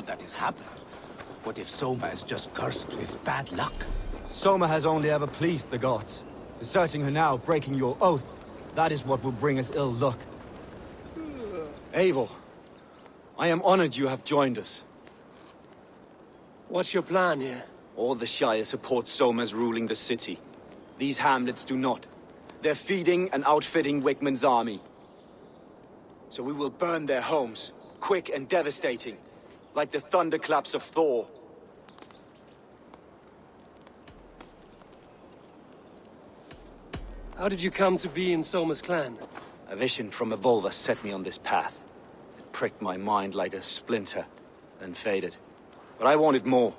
sure that has happened. What if Soma is just cursed with bad luck? Soma has only ever pleased the gods. Deserting her now, breaking your oath, that is what will bring us ill luck. Eivor, I am honored you have joined us. What's your plan here? All the Shire support Soma's ruling the city. These hamlets do not. They're feeding and outfitting Wickman's army. So we will burn their homes, quick and devastating, like the thunderclaps of Thor. How did you come to be in Soma's clan? A vision from Eivor set me on this path. It pricked my mind like a splinter, then faded. But I wanted more.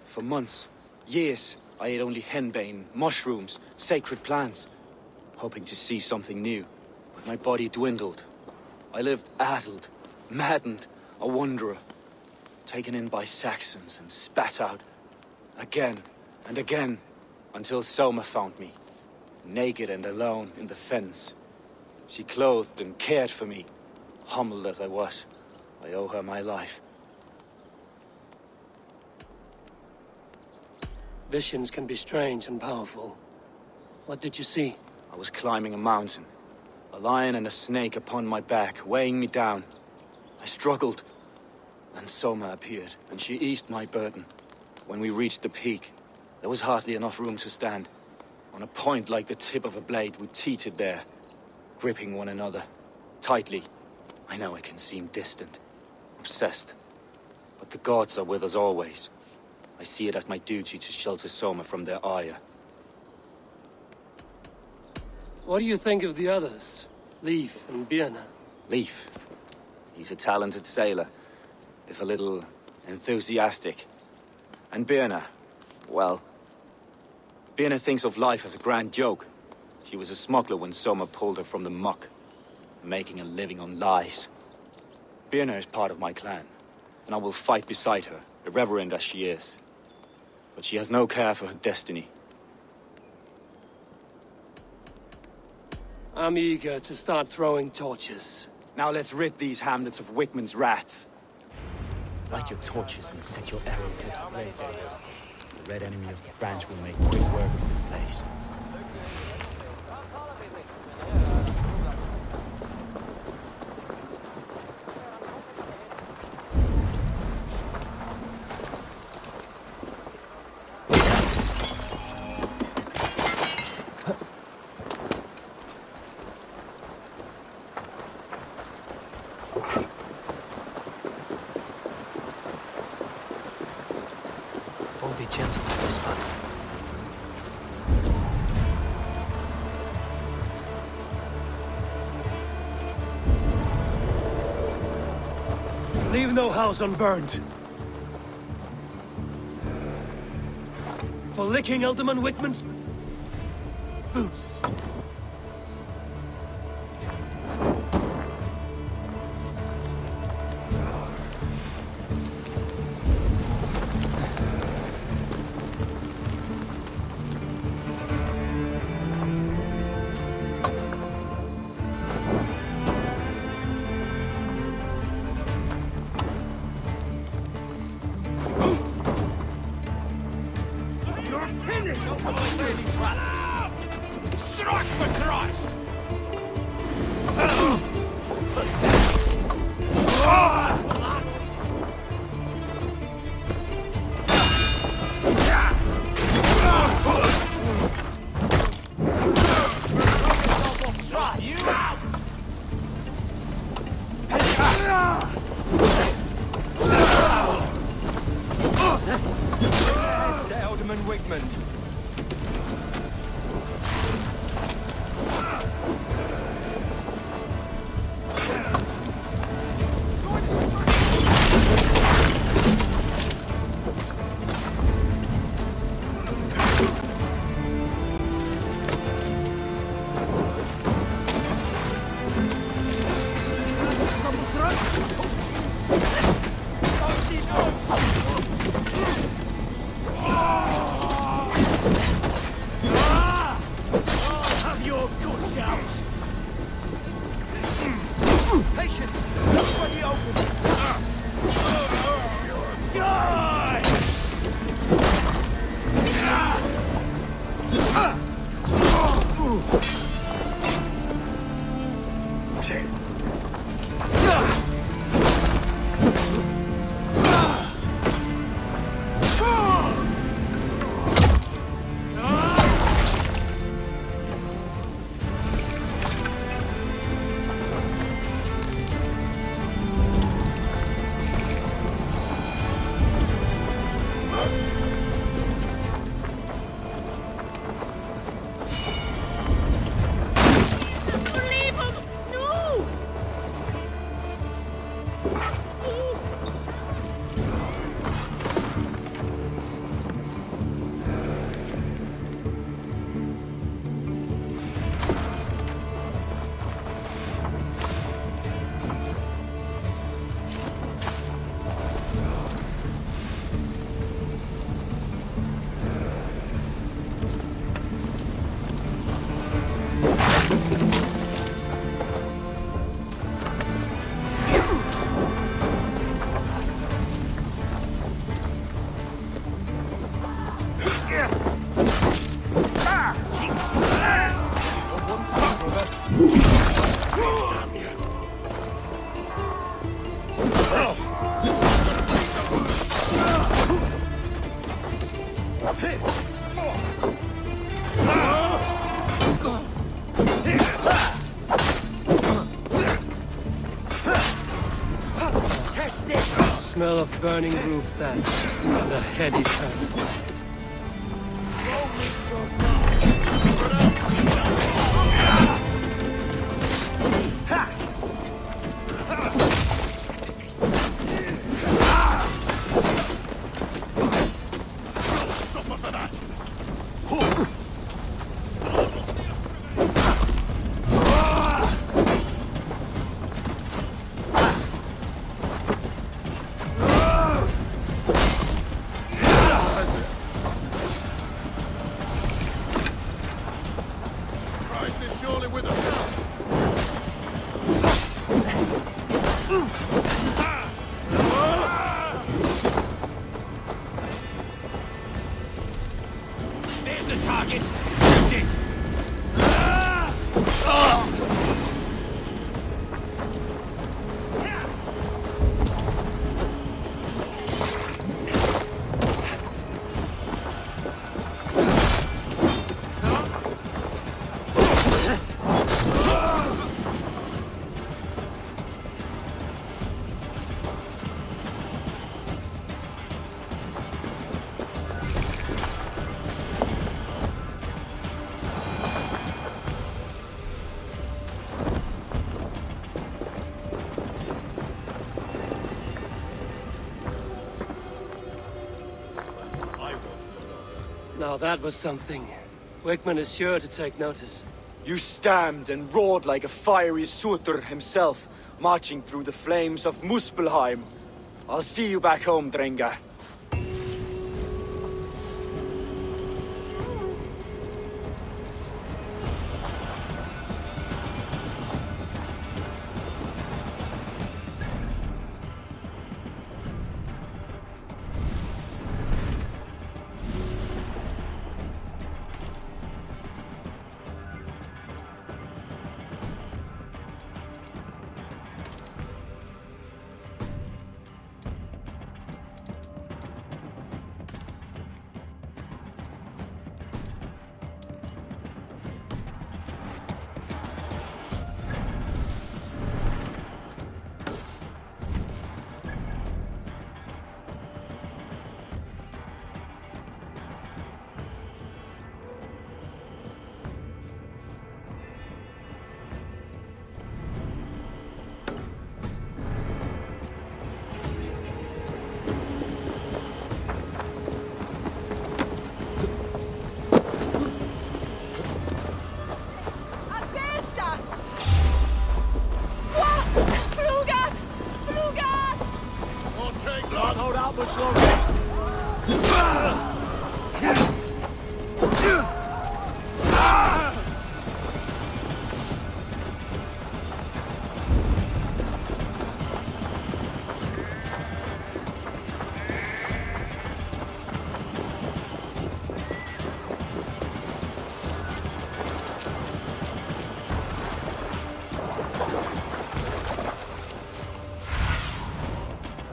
For months, years, I ate only henbane, mushrooms, sacred plants, hoping to see something new. But my body dwindled. I lived addled, maddened, a wanderer, taken in by Saxons and spat out, again and again, until Soma found me, naked and alone in the fens. She clothed and cared for me, humbled as I was. I owe her my life. Visions can be strange and powerful. What did you see? I was climbing a mountain. A lion and a snake upon my back, weighing me down. I struggled. Then Soma appeared, and she eased my burden. When we reached the peak, there was hardly enough room to stand. On a point like the tip of a blade, we teetered there, gripping one another, tightly. I know it can seem distant, obsessed. But the gods are with us always. I see it as my duty to shelter Soma from their ire. What do you think of the others? Leif and Birna? Leif. He's a talented sailor, if a little enthusiastic. And Birna, well... Birna thinks of life as a grand joke. She was a smuggler when Soma pulled her from the muck, making a living on lies. Birna is part of my clan, and I will fight beside her, irreverent as she is. But she has no care for her destiny. I'm eager to start throwing torches. Now let's rid these hamlets of Wickman's rats. Light your torches and set your arrow tips ablaze. The red enemy of the branch will make quick work of this place. Be gentle this time. Leave no house unburned. For licking Alderman Wickman's boots. Struck! Smell of burning roof thatch and a heady turf. Now that was something. Wickman is sure to take notice. You stamped and roared like a fiery Surtur himself, marching through the flames of Muspelheim. I'll see you back home, Drenga.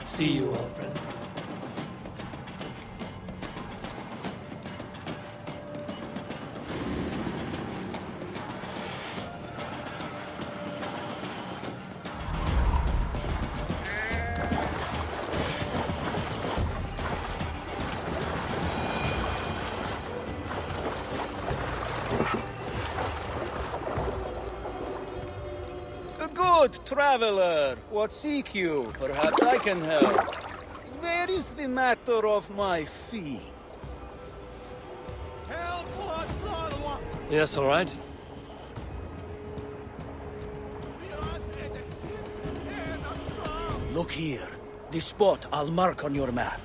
See you, old friend. Good traveler, what seek you? Perhaps I can help. There is the matter of my fee. Yes, all right. Look here. The spot I'll mark on your map.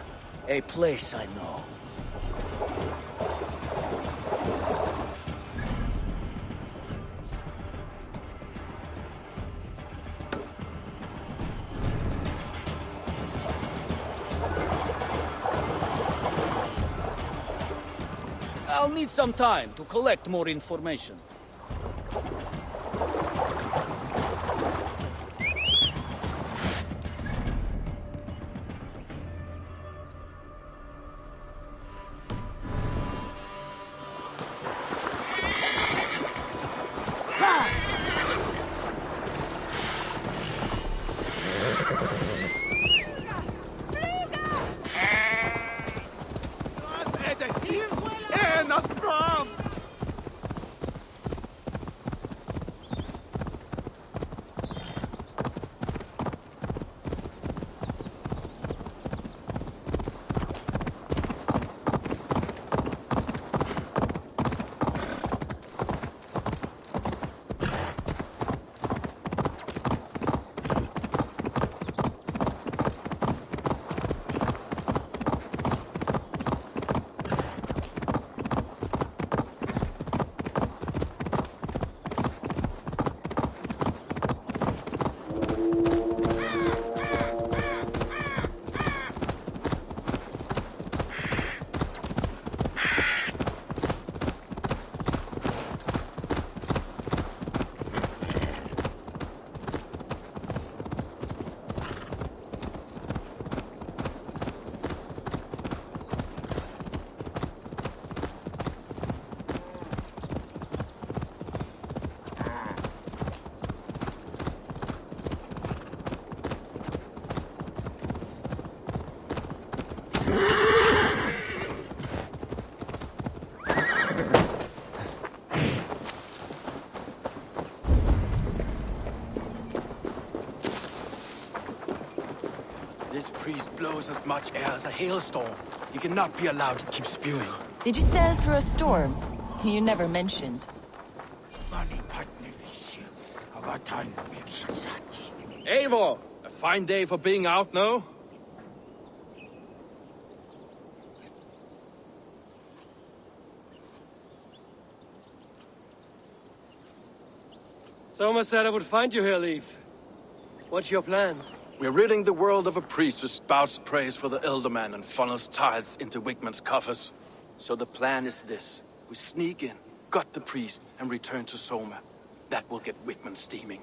A place I know. I'll need some time to collect more information. This priest blows as much air as a hailstorm. He cannot be allowed to keep spewing. Did you sail through a storm? You never mentioned. Eivor! A fine day for being out, no? Soma said I would find you here, Leif. What's your plan? We're ridding the world of a priest who spouts praise for the Elderman and funnels tithes into Wigman's coffers. So the plan is this. We sneak in, gut the priest, and return to Soma. That will get Wigman steaming.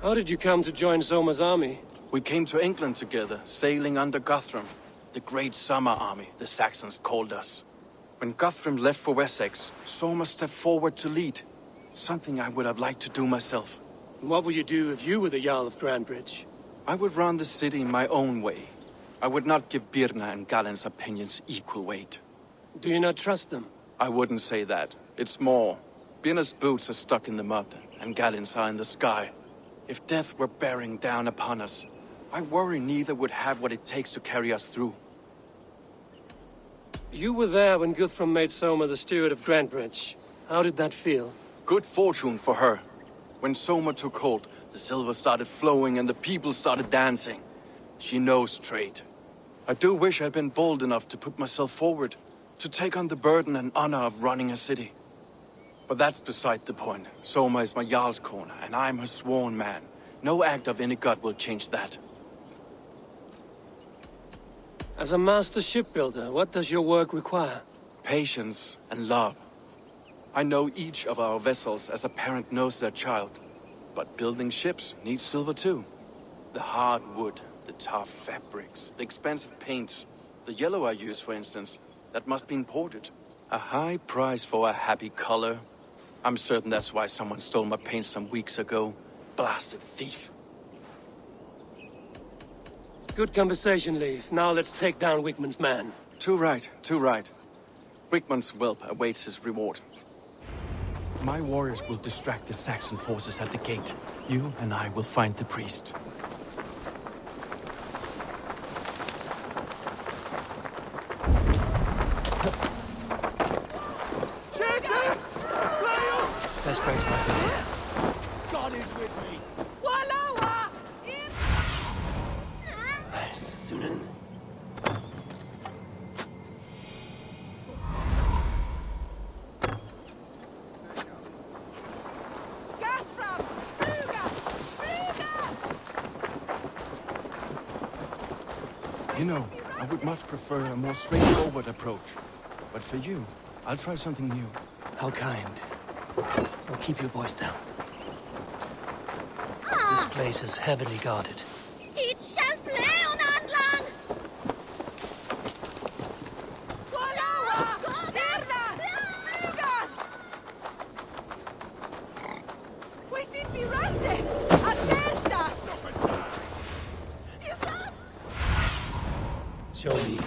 How did you come to join Soma's army? We came to England together, sailing under Guthrum. The Great Summer Army, the Saxons called us. When Guthrum left for Wessex, Soma stepped forward to lead. Something I would have liked to do myself. What would you do if you were the Jarl of Grandbridge? I would run the city my own way. I would not give Birna and Galen's opinions equal weight. Do you not trust them? I wouldn't say that. It's more. Birna's boots are stuck in the mud, and Galen's are in the sky. If death were bearing down upon us, I worry neither would have what it takes to carry us through. You were there when Guthrum made Soma the steward of Grandbridge. How did that feel? Good fortune for her. When Soma took hold, the silver started flowing and the people started dancing. She knows trade. I do wish I'd been bold enough to put myself forward, to take on the burden and honor of running a city. But that's beside the point. Soma is my Jarl's corner, and I'm her sworn man. No act of any god will change that. As a master shipbuilder, what does your work require? Patience and love. I know each of our vessels as a parent knows their child. But building ships needs silver too. The hard wood, the tough fabrics, the expensive paints. The yellow I use, for instance, that must be imported. A high price for a happy color. I'm certain that's why someone stole my paint some weeks ago. Blasted thief. Good conversation, Leif. Now let's take down Wigman's man. Too right, too right. Wigman's whelp awaits his reward. My warriors will distract the Saxon forces at the gate. You and I will find the priest. Best breaks might be here. God is with me. Nice, Sunan. You know, I would much prefer a more straightforward approach. But for you, I'll try something new. How kind. I'll keep your voice down. This place is heavily guarded. Show me.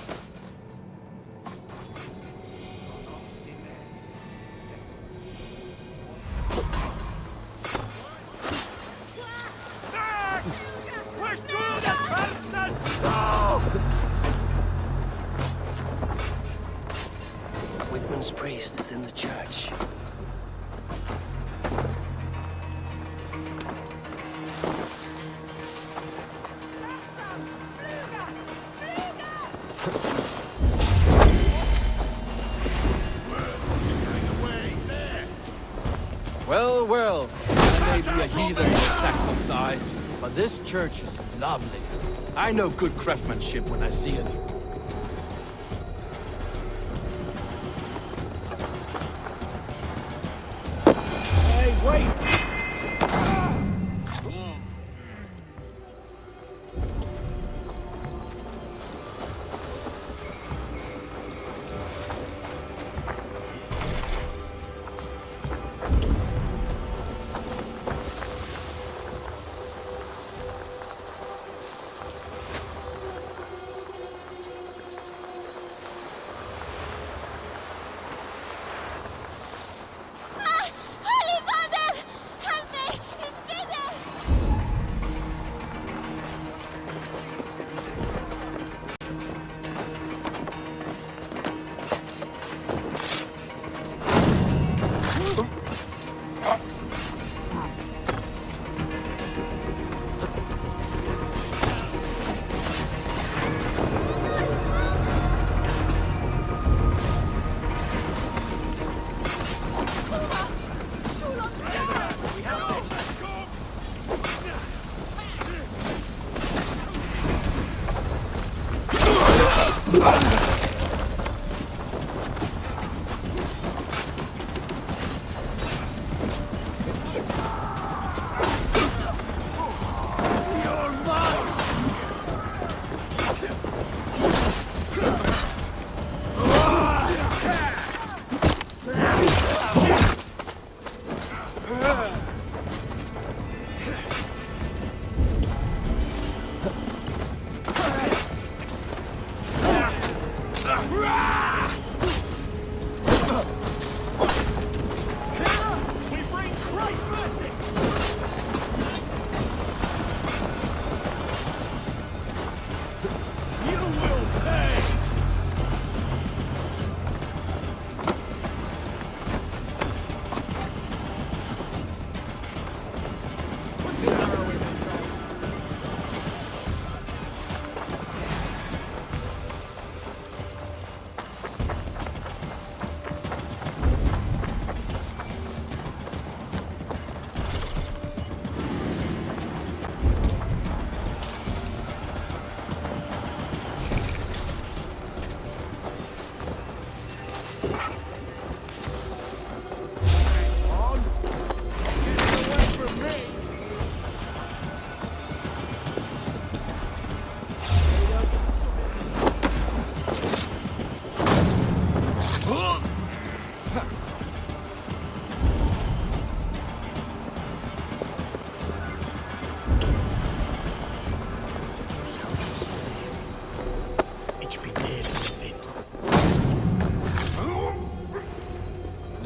Wigman's priest is in the church. Well, well, I may be a heathen in Saxon's eyes, but this church is lovely. I know good craftsmanship when I see it. Hey, wait!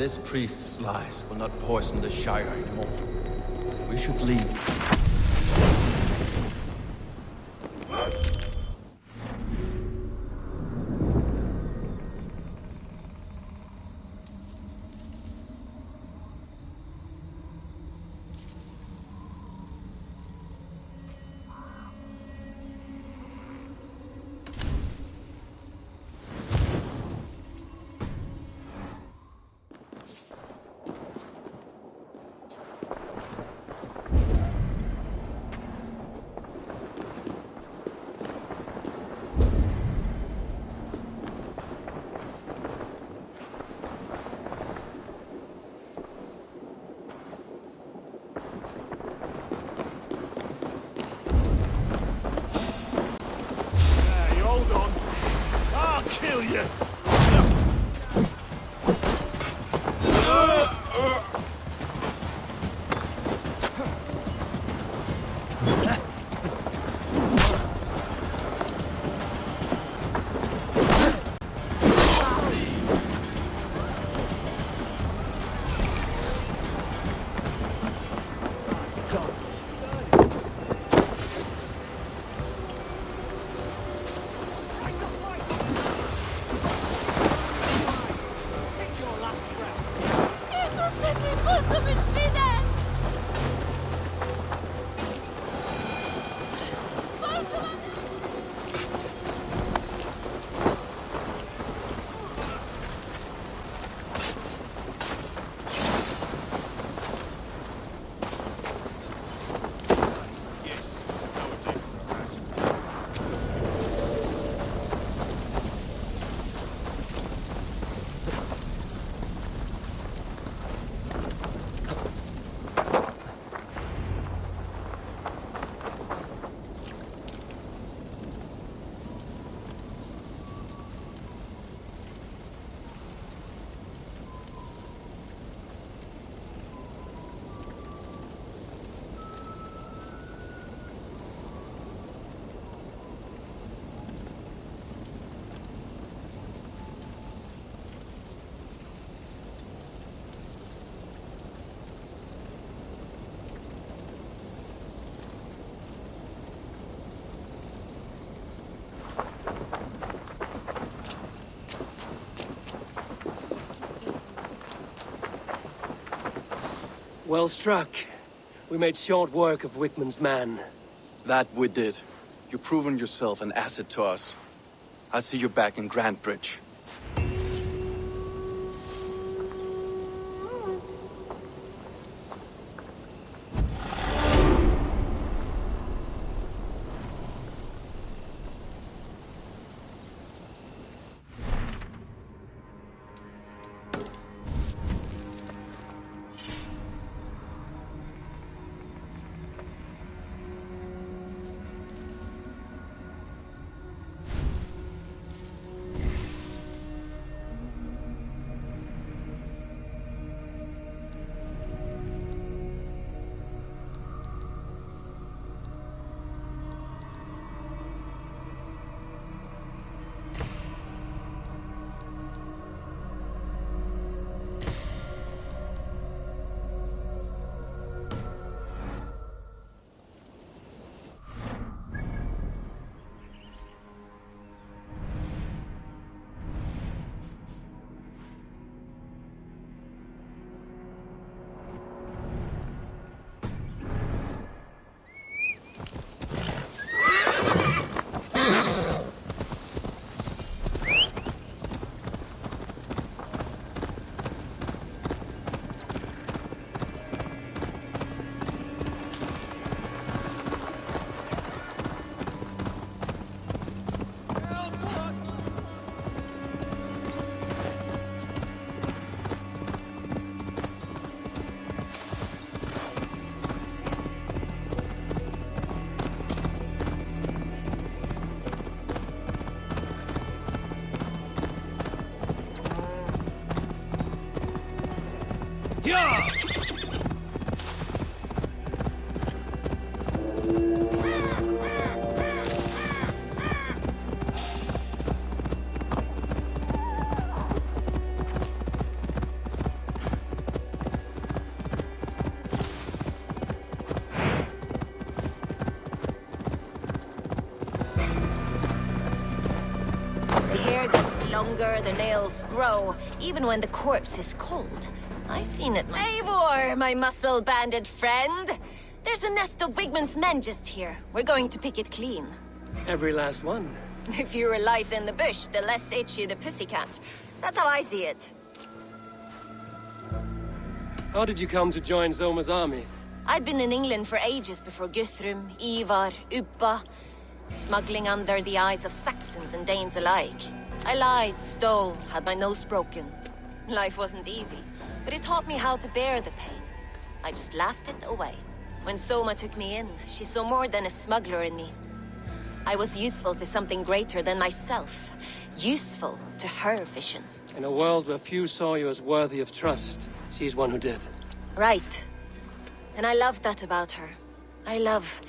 This priest's lies will not poison the Shire anymore. We should leave. Well struck. We made short work of Wickman's man. That we did. You've proven yourself an asset to us. I'll see you back in Grantbridge. The hair gets longer, the nails grow, even when the corpse is cold. I've seen it. Eivor, my muscle-banded friend! There's a nest of Wigman's men just here. We're going to pick it clean. Every last one. The fewer lice in the bush, the less itchy the pussycat. That's how I see it. How did you come to join Zoma's army? I'd been in England for ages before Guthrum, Eivor, Ubba, smuggling under the eyes of Saxons and Danes alike. I lied, stole, had my nose broken. Life wasn't easy, but it taught me how to bear the pain. I just laughed it away. When Soma took me in, she saw more than a smuggler in me. I was useful to something greater than myself. Useful to her vision. In a world where few saw you as worthy of trust, she's one who did. Right. And I love that about her. I love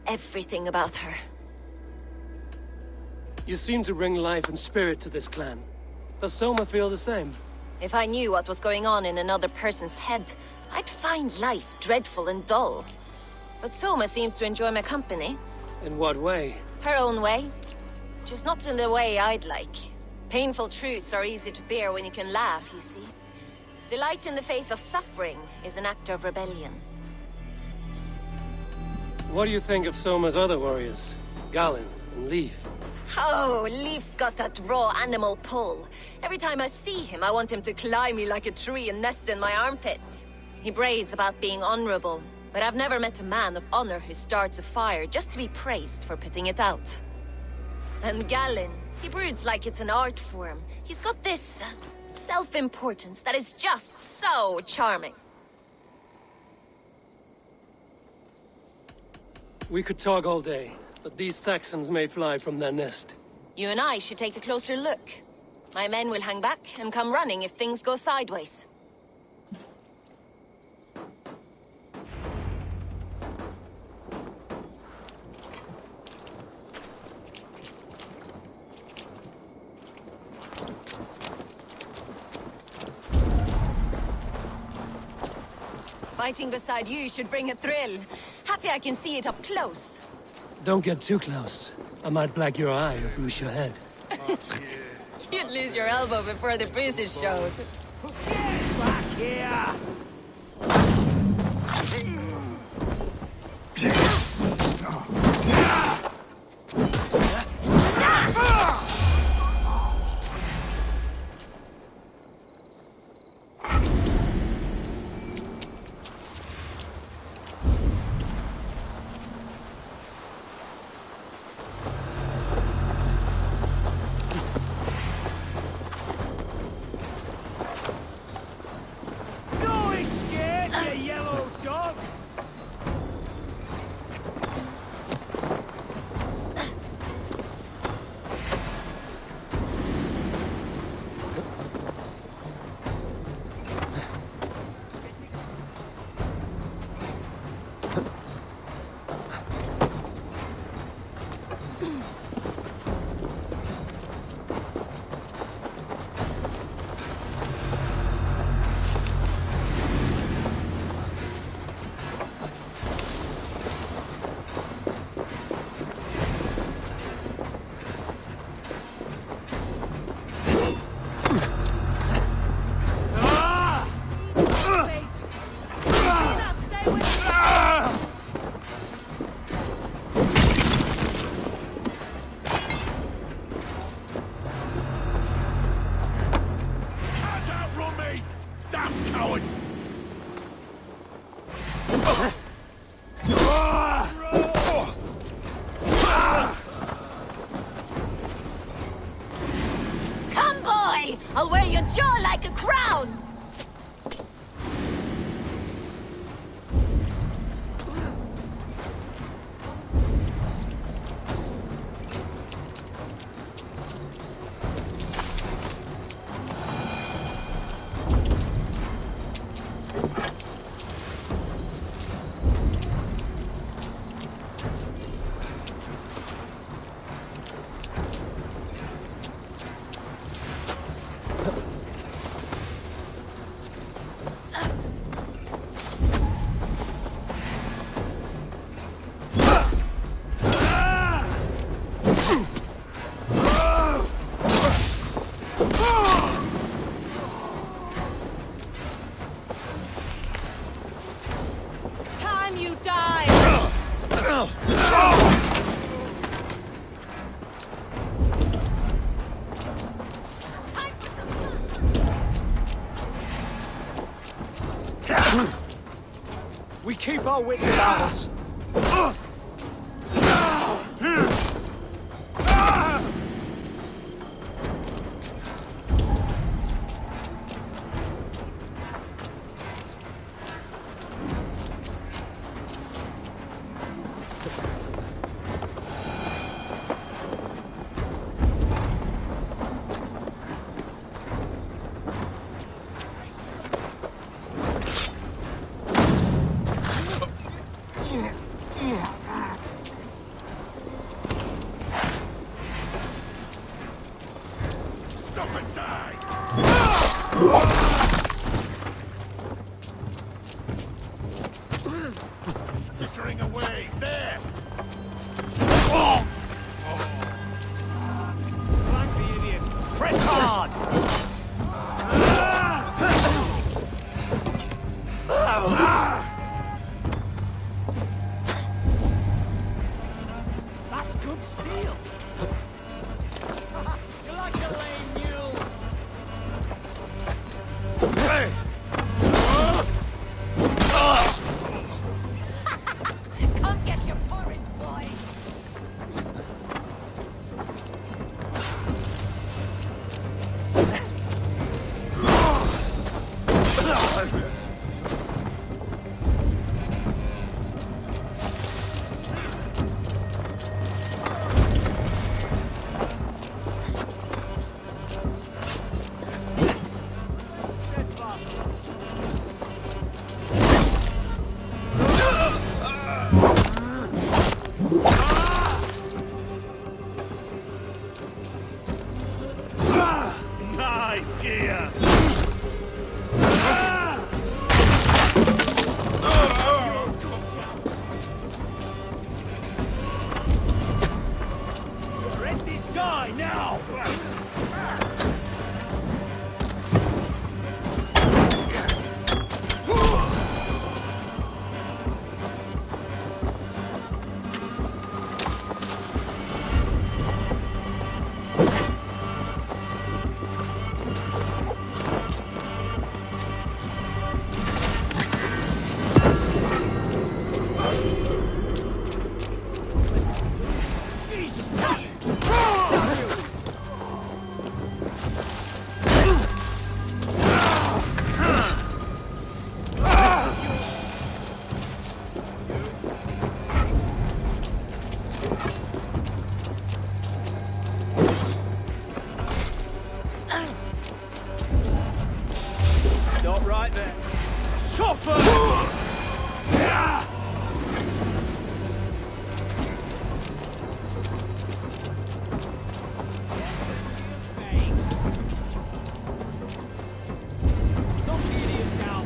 everything about her. You seem to bring life and spirit to this clan. Does Soma feel the same? If I knew what was going on in another person's head, I'd find life dreadful and dull. But Soma seems to enjoy my company. In what way? Her own way. Just not in the way I'd like. Painful truths are easy to bear when you can laugh, you see. Delight in the face of suffering is an act of rebellion. What do you think of Soma's other warriors? Galen and Leaf? Oh, Leaf's got that raw animal pull. Every time I see him, I want him to climb me like a tree and nest in my armpits. He brays about being honorable, but I've never met a man of honor who starts a fire just to be praised for putting it out. And Galen, he broods like it's an art form. He's got this self-importance that is just so charming. We could talk all day, but these Saxons may fly from their nest. You and I should take a closer look. My men will hang back and come running if things go sideways. Fighting beside you should bring a thrill. Happy I can see it up close. Don't get too close. I might black your eye or bruise your head. You'd lose your elbow before the bruises showed. Back here! keep our wits about us. Skittering away, there! Flank the idiot! Press hard! That's good steel! You're like a lame mule! Hey! Come get your foreign boy! Nice gear! Let this die now! Jesus Christ! Stop right there. Suffer! Knock the idiot down.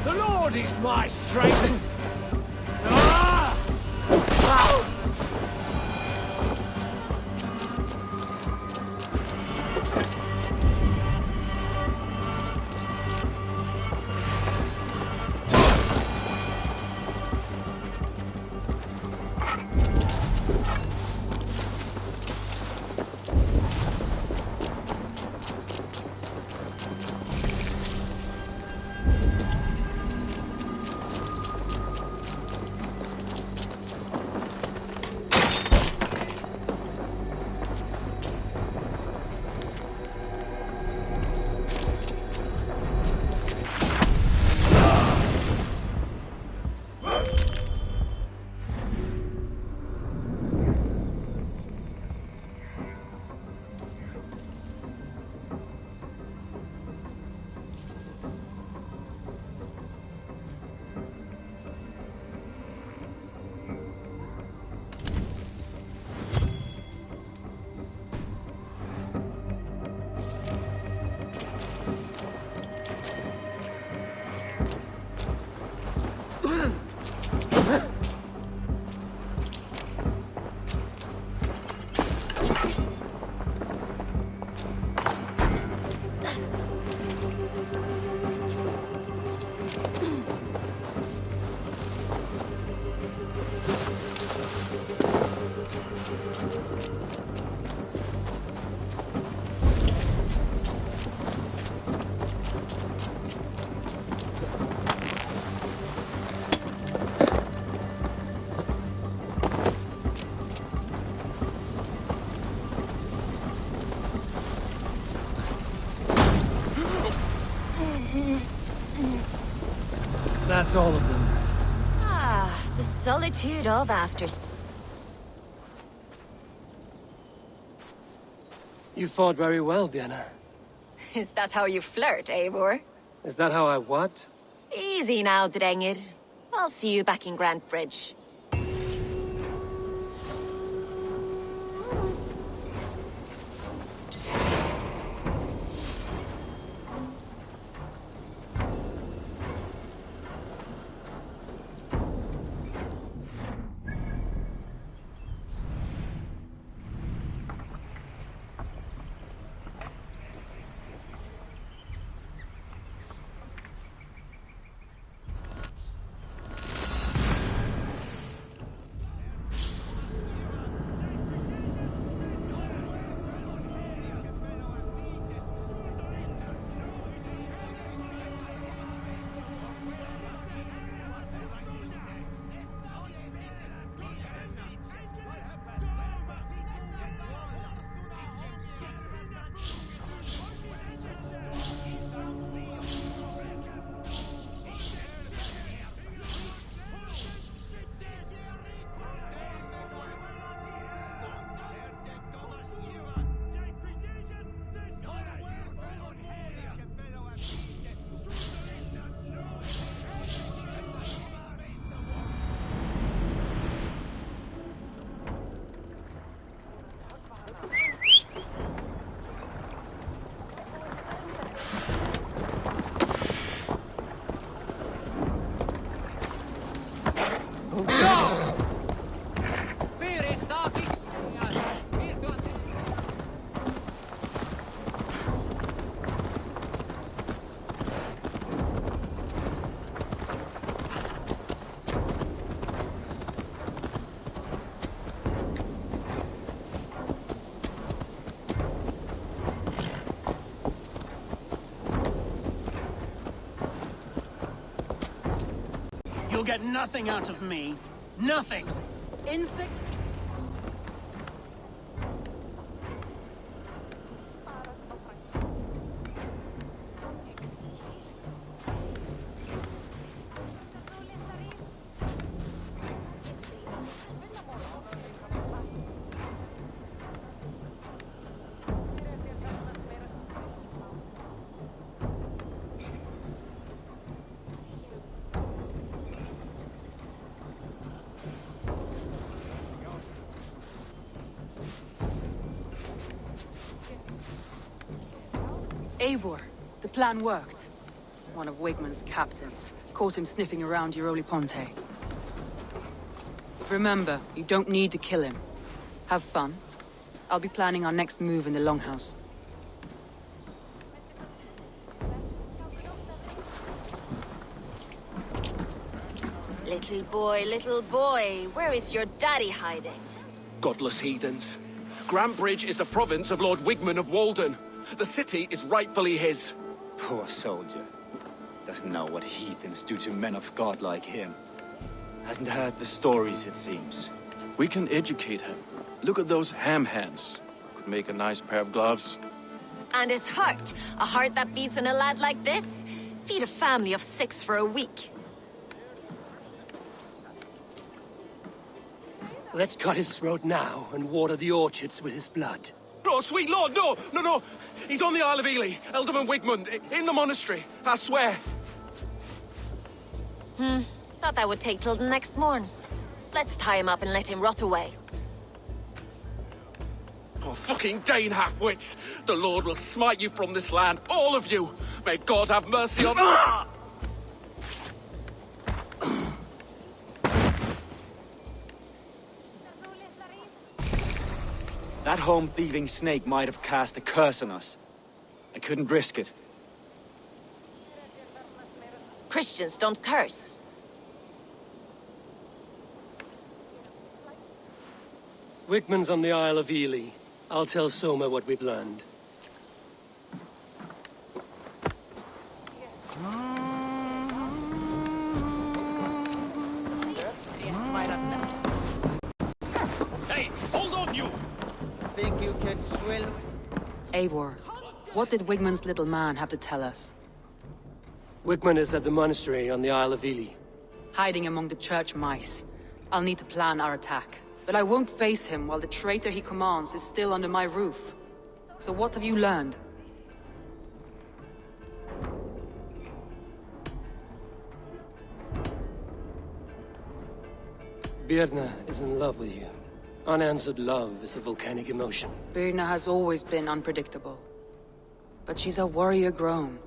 The Lord is my strength. That's all of them. Ah, the solitude of afters. You fought very well, Bianna. Is that how you flirt, Eivor? Is that how I what? Easy now, Drengir. I'll see you back in Grant Bridge. You'll get nothing out of me. Nothing. Insect. Eivor, the plan worked. One of Wigman's captains caught him sniffing around Euroli Ponte. Remember, you don't need to kill him. Have fun. I'll be planning our next move in the Longhouse. Little boy, where is your daddy hiding? Godless heathens. Grant Bridge is a province of Lord Wigman of Walden. The city is rightfully his. Poor soldier. Doesn't know what heathens do to men of God like him. Hasn't heard the stories, it seems. We can educate him. Look at those ham hands. Could make a nice pair of gloves. And his heart. A heart that beats in a lad like this? Feed a family of 6 for a week. Let's cut his throat now and water the orchards with his blood. Oh, sweet lord, no! He's on the Isle of Ely, Ealdorman Wigmund, in the monastery, I swear. Thought that would take till the next morn. Let's tie him up and let him rot away. Oh, fucking Dane half-wits! The Lord will smite you from this land, all of you! May God have mercy on... That home-thieving snake might have cast a curse on us. I couldn't risk it. Christians don't curse. Wickman's on the Isle of Ely. I'll tell Soma what we've learned. Hey, hold on, you! Think you can swim? Eivor, what did Wigman's little man have to tell us? Wickman is at the monastery on the Isle of Ely. Hiding among the church mice. I'll need to plan our attack. But I won't face him while the traitor he commands is still under my roof. So what have you learned? Birna is in love with you. Unanswered love is a volcanic emotion. Birna has always been unpredictable. But she's a warrior grown.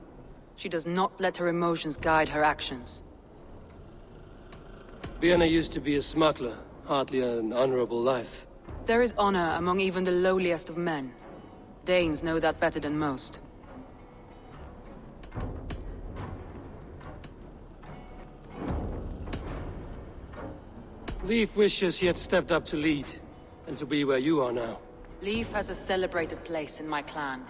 She does not let her emotions guide her actions. Birna used to be a smuggler, hardly an honorable life. There is honor among even the lowliest of men. Danes know that better than most. Leif wishes he had stepped up to lead, and to be where you are now. Leif has a celebrated place in my clan.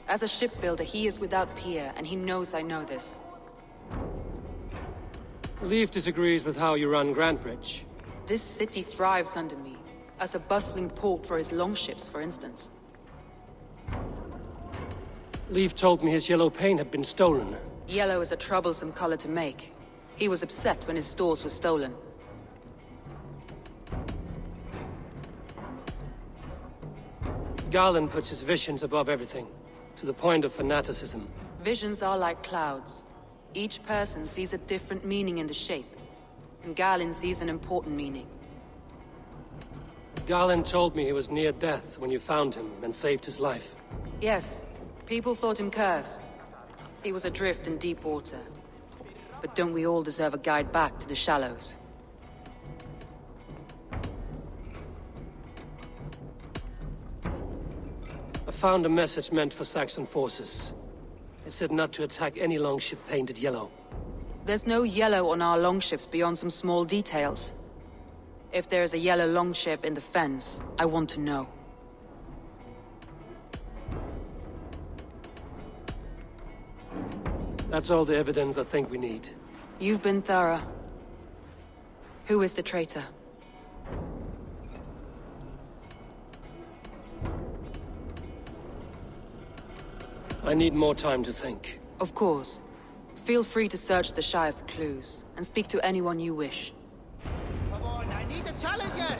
As a shipbuilder, he is without peer, and he knows I know this. Leif disagrees with how you run Grantbridge. This city thrives under me, as a bustling port for his longships, for instance. Leif told me his yellow paint had been stolen. Yellow is a troublesome color to make. He was upset when his stores were stolen. Garland puts his visions above everything, to the point of fanaticism. Visions are like clouds. Each person sees a different meaning in the shape, and Garland sees an important meaning. Garland told me he was near death when you found him and saved his life. Yes, people thought him cursed. He was adrift in deep water. But don't we all deserve a guide back to the shallows? I found a message meant for Saxon forces. It said not to attack any longship painted yellow. There's no yellow on our longships beyond some small details. If there's a yellow longship in the fens, I want to know. That's all the evidence I think we need. You've been thorough. Who is the traitor? I need more time to think. Of course. Feel free to search the Shire for clues, and speak to anyone you wish. Come on, I need a challenger!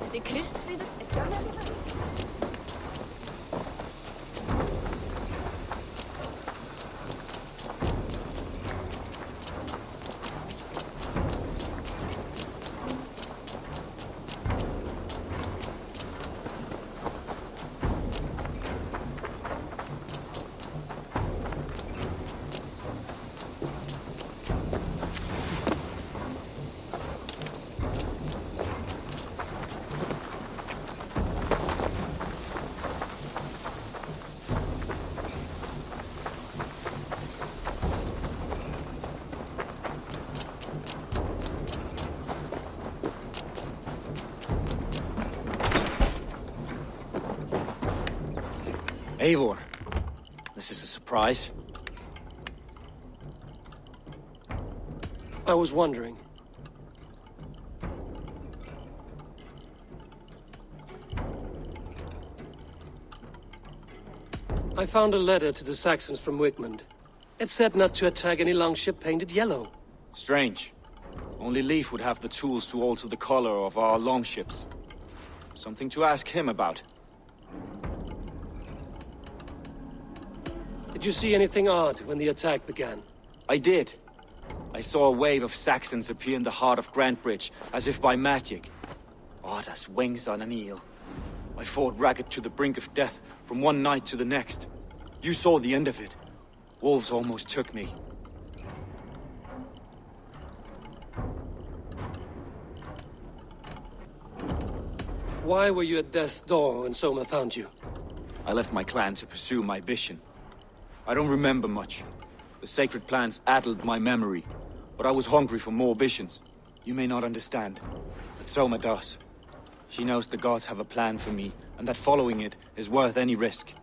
Is it Kristfrider? Eivor, this is a surprise. I was wondering. I found a letter to the Saxons from Wigmund. It said not to attack any longship painted yellow. Strange. Only Leif would have the tools to alter the color of our longships. Something to ask him about. Did you see anything odd when the attack began? I did. I saw a wave of Saxons appear in the heart of Grantbridge, as if by magic. Odd as wings on an eel. I fought ragged to the brink of death from one night to the next. You saw the end of it. Wolves almost took me. Why were you at death's door when Soma found you? I left my clan to pursue my vision. I don't remember much. The sacred plants addled my memory, but I was hungry for more visions. You may not understand, but Soma does. She knows the gods have a plan for me, and that following it is worth any risk.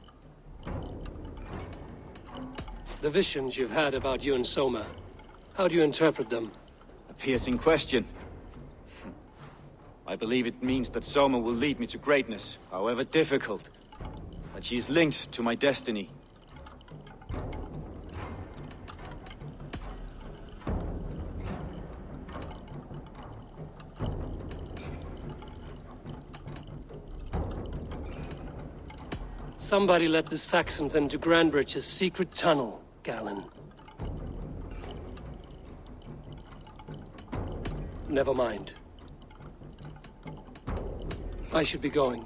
The visions you've had about you and Soma, how do you interpret them? A piercing question. I believe it means that Soma will lead me to greatness, however difficult. That she is linked to my destiny. Somebody let the Saxons into Grandbridge's secret tunnel, Galen. Never mind. I should be going.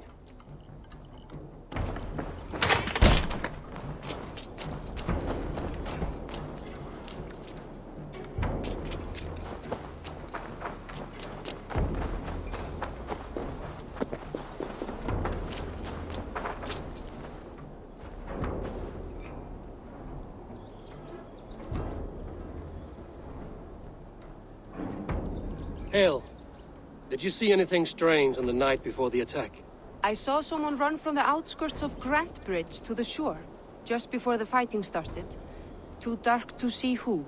Hale, did you see anything strange on the night before the attack? I saw someone run from the outskirts of Grantbridge to the shore, just before the fighting started. Too dark to see who.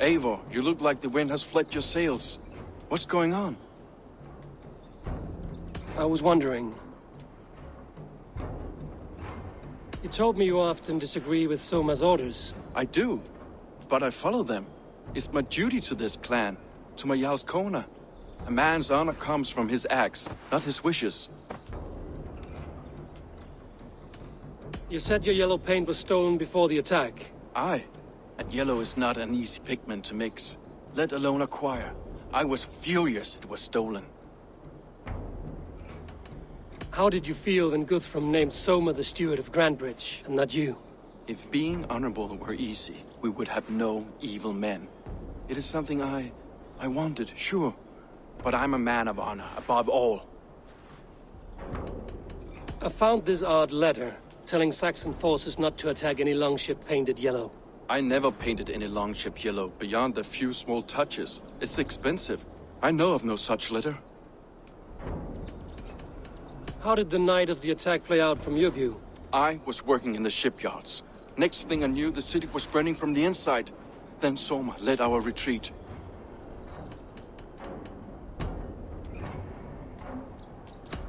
Eivor, you look like the wind has fled your sails. What's going on? I was wondering. You told me you often disagree with Soma's orders. I do, but I follow them. It's my duty to this clan, to my Jarl's Kona. A man's honor comes from his acts, not his wishes. You said your yellow paint was stolen before the attack. Aye, and yellow is not an easy pigment to mix, let alone acquire. I was furious it was stolen. How did you feel when Guthrum named Soma the steward of Grantbridge, and not you? If being honorable were easy, we would have no evil men. It is something I wanted, sure. But I'm a man of honor, above all. I found this odd letter, telling Saxon forces not to attack any longship painted yellow. I never painted any longship yellow, beyond a few small touches. It's expensive. I know of no such letter. How did the night of the attack play out from your view? I was working in the shipyards. Next thing I knew, the city was burning from the inside. Then Soma led our retreat.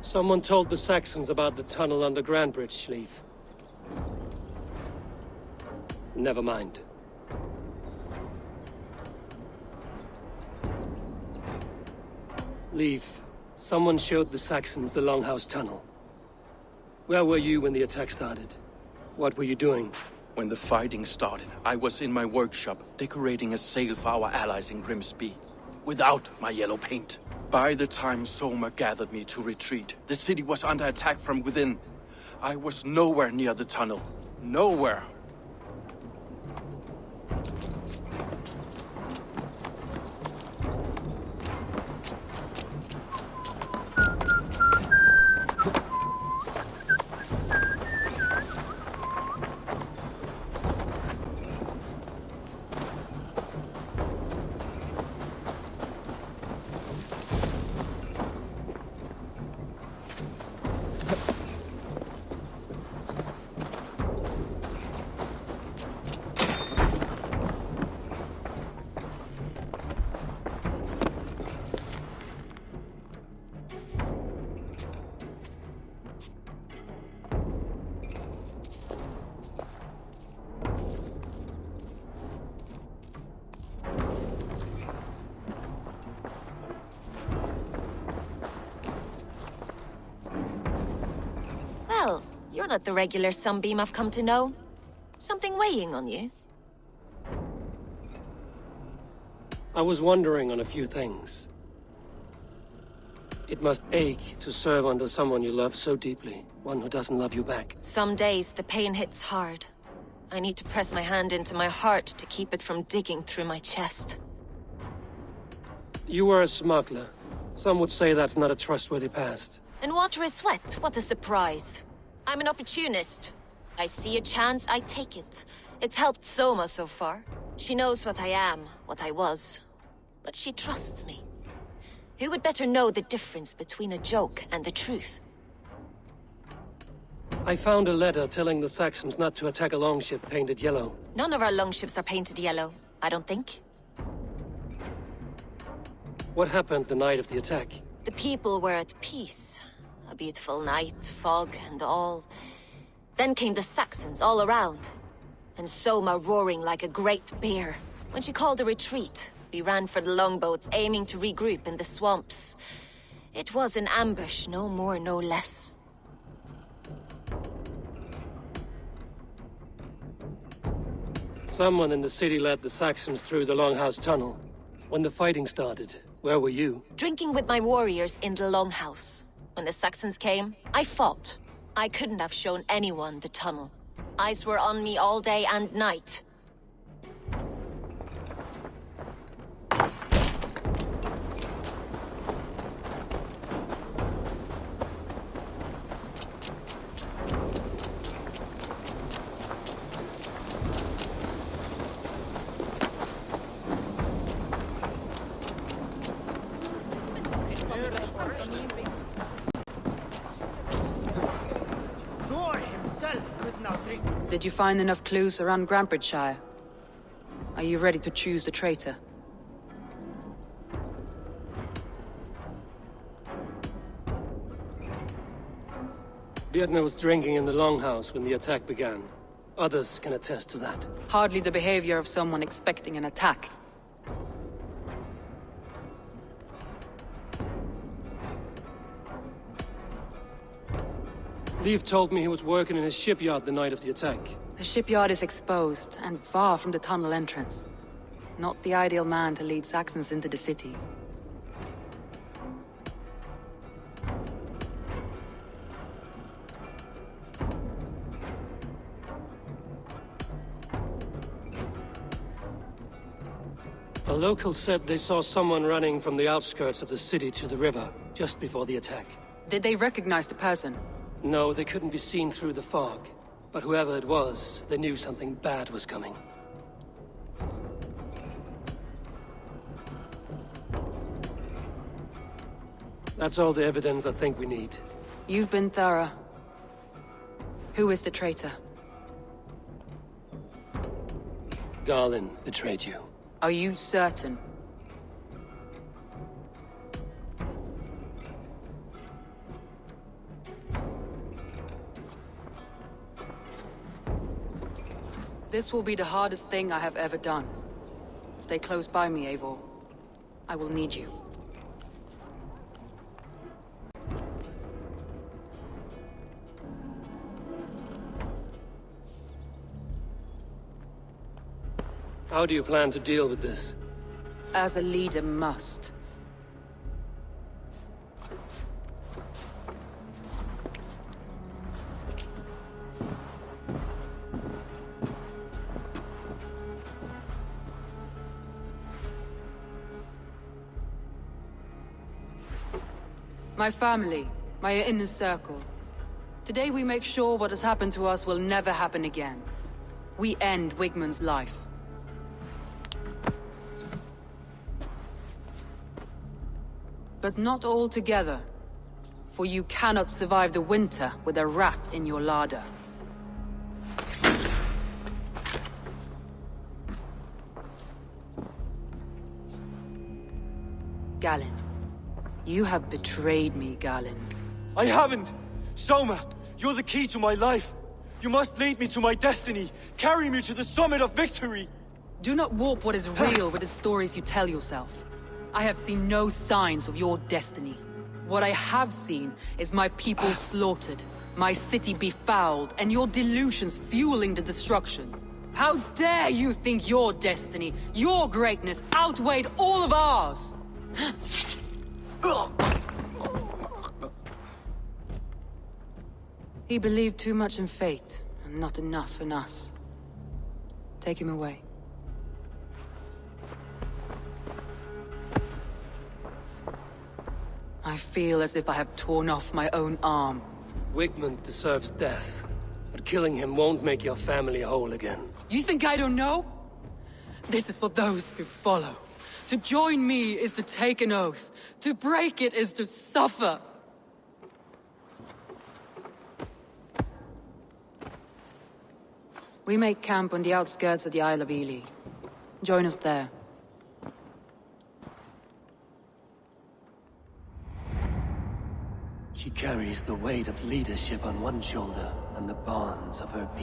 Someone told the Saxons about the tunnel under Grantbridge, Leif. Never mind. Leif, someone showed the Saxons the Longhouse tunnel. Where were you when the attack started? What were you doing? When the fighting started, I was in my workshop, decorating a sail for our allies in Grimsby. Without my yellow paint. By the time Soma gathered me to retreat, the city was under attack from within. I was nowhere near the tunnel. Nowhere. You're not the regular Sunbeam I've come to know. Something weighing on you? I was wondering on a few things. It must ache to serve under someone you love so deeply, one who doesn't love you back. Some days the pain hits hard. I need to press my hand into my heart to keep it from digging through my chest. You were a smuggler. Some would say that's not a trustworthy past. And water is wet, what a surprise. I'm an opportunist. I see a chance, I take it. It's helped Soma so far. She knows what I am, what I was. But she trusts me. Who would better know the difference between a joke and the truth? I found a letter telling the Saxons not to attack a longship painted yellow. None of our longships are painted yellow, I don't think. What happened the night of the attack? The people were at peace. A beautiful night, fog and all. Then came the Saxons all around. And Soma roaring like a great bear. When she called a retreat, we ran for the longboats, aiming to regroup in the swamps. It was an ambush, no more, no less. Someone in the city led the Saxons through the Longhouse Tunnel. When the fighting started, where were you? Drinking with my warriors in the Longhouse. When the Saxons came, I fought. I couldn't have shown anyone the tunnel. Eyes were on me all day and night. Did you find enough clues around Grantbridgeshire? Are you ready to choose the traitor? Bjartner was drinking in the Longhouse when the attack began. Others can attest to that. Hardly the behavior of someone expecting an attack. Leif told me he was working in his shipyard the night of the attack. The shipyard is exposed and far from the tunnel entrance. Not the ideal man to lead Saxons into the city. A local said they saw someone running from the outskirts of the city to the river, just before the attack. Did they recognize the person? No, they couldn't be seen through the fog. But whoever it was, they knew something bad was coming. That's all the evidence I think we need. You've been thorough. Who is the traitor? Garlin betrayed you. Are you certain? This will be the hardest thing I have ever done. Stay close by me, Eivor. I will need you. How do you plan to deal with this? As a leader must. My family, my inner circle. Today we make sure what has happened to us will never happen again. We end Wigmund's life. But not all together. For you cannot survive the winter with a rat in your larder. Galinn. You have betrayed me, Galinn. I haven't! Soma, you're the key to my life. You must lead me to my destiny. Carry me to the summit of victory. Do not warp what is real with the stories you tell yourself. I have seen no signs of your destiny. What I have seen is my people slaughtered, My city befouled, and your delusions fueling the destruction. How dare you think your destiny, your greatness, outweighed all of ours? He believed too much in fate, and not enough in us. Take him away. I feel as if I have torn off my own arm. Wigmund deserves death, but killing him won't make your family whole again. You think I don't know? This is for those who follow. To join me is to take an oath. To break it is to suffer. We make camp on the outskirts of the Isle of Ely. Join us there. She carries the weight of leadership on one shoulder and the bonds of her people.